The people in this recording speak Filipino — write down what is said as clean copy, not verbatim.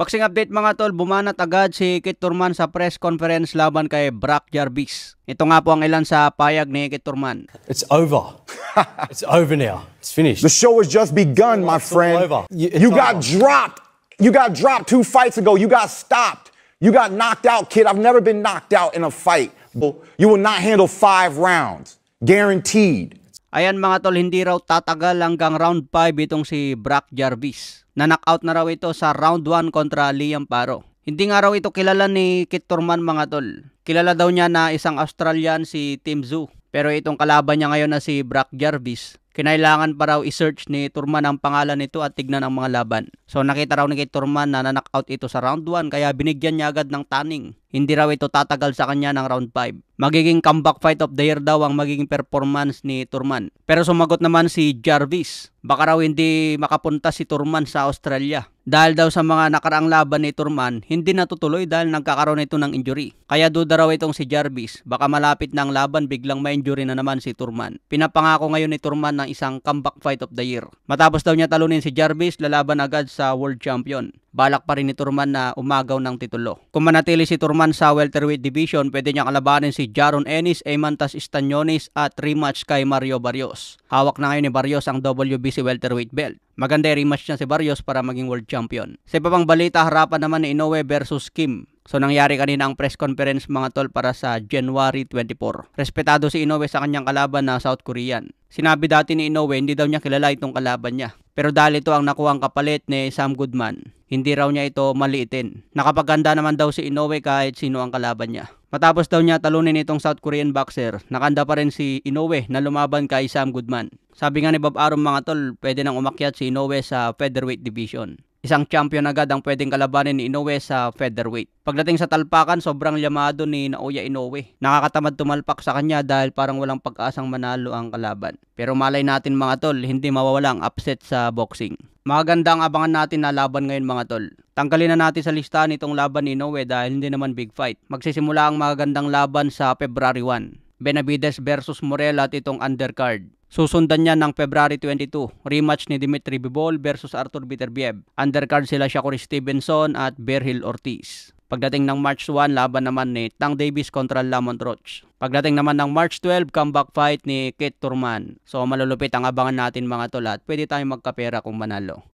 Boxing update mga tol, bumanat agad si Kit Turman sa press conference laban kay Brock Jarvis. Ito nga po ang ilan sa payag ni Kit Turman. It's over. It's over now. It's finished. The show has just begun, my friend. Over. You got dropped. You got dropped 2 fights ago. You got stopped. You got knocked out, kid. I've never been knocked out in a fight. You will not handle 5 rounds. Guaranteed. Ayan mga tol, hindi raw tatagal hanggang round 5 itong si Brock Jarvis. Na-knockout na raw ito sa round 1 kontra Liam Paro. Hindi nga raw ito kilala ni Kit Turman mga tol. Kilala daw niya na isang Australian si Tim Tszyu. Pero itong kalaban niya ngayon na si Brock Jarvis, kinailangan pa raw i-search ni Turman ang pangalan nito at tignan ang mga laban. So nakita raw ni Kit Turman na na-knockout ito sa round 1 kaya binigyan niya agad ng taning. Hindi raw ito tatagal sa kanya ng round 5. Magiging comeback fight of the year daw ang magiging performance ni Turman. Pero sumagot naman si Jarvis, baka raw hindi makapunta si Turman sa Australia. Dahil daw sa mga nakaraang laban ni Turman, hindi natutuloy dahil nagkakaroon ito ng injury. Kaya duda raw itong si Jarvis, baka malapit na ang laban biglang may injury na naman si Turman. Pinapangako ngayon ni Turman ng isang comeback fight of the year. Matapos daw niya talunin si Jarvis, lalaban agad sa World Champion. Balak pa rin ni Turman na umagaw ng titulo. Kung manatili si Turman sa welterweight division, pwede niyang kalabanin si Jaron Ennis, Eimantas Estañones at rematch kay Mario Barrios. Hawak na ngayon ni Barrios ang WBC welterweight belt. Maganda rematch niya si Barrios para maging world champion. Sa iba pang balita, harapan naman ni Inoue versus Kim. So nangyari kanina ang press conference mga tol para sa January 24. Respetado si Inoue sa kanyang kalaban na South Korean. Sinabi dati ni Inoue hindi daw niya kilala itong kalaban niya. Pero dahil ito ang nakuhang kapalit ni Sam Goodman, hindi raw niya ito maliitin. Nakapaganda naman daw si Inoue kahit sino ang kalaban niya. Matapos daw niya talunin itong South Korean boxer, nakanda pa rin si Inoue na lumaban kay Sam Goodman. Sabi nga ni Bob Arum mga tol, pwede nang umakyat si Inoue sa featherweight division. Isang champion agad ang pwedeng kalabanin ni Inoue sa featherweight. Pagdating sa talpakan, sobrang yamado ni Naoya Inoue. Nakakatamad tumalpak sa kanya dahil parang walang pag-asang manalo ang kalaban. Pero malay natin mga tol, hindi mawawala ang upset sa boxing. Maganda ang abangan natin na laban ngayon mga tol. Tanggalin na natin sa listahan itong laban ni Inoue dahil hindi naman big fight. Magsisimula ang magagandang laban sa February 1. Benavides versus Morel at itong undercard. Susundan niya ng February 22, rematch ni Dimitri Bivol versus Arthur Beterbiev. Undercard sila Shakur Stevenson at Berhil Ortiz. Pagdating ng March 1, laban naman ni Tang Davis kontra Lamont Roach. Pagdating naman ng March 12, comeback fight ni Kit Turman. So malulupit ang abangan natin mga tol at pwede tayong magkapera kung manalo.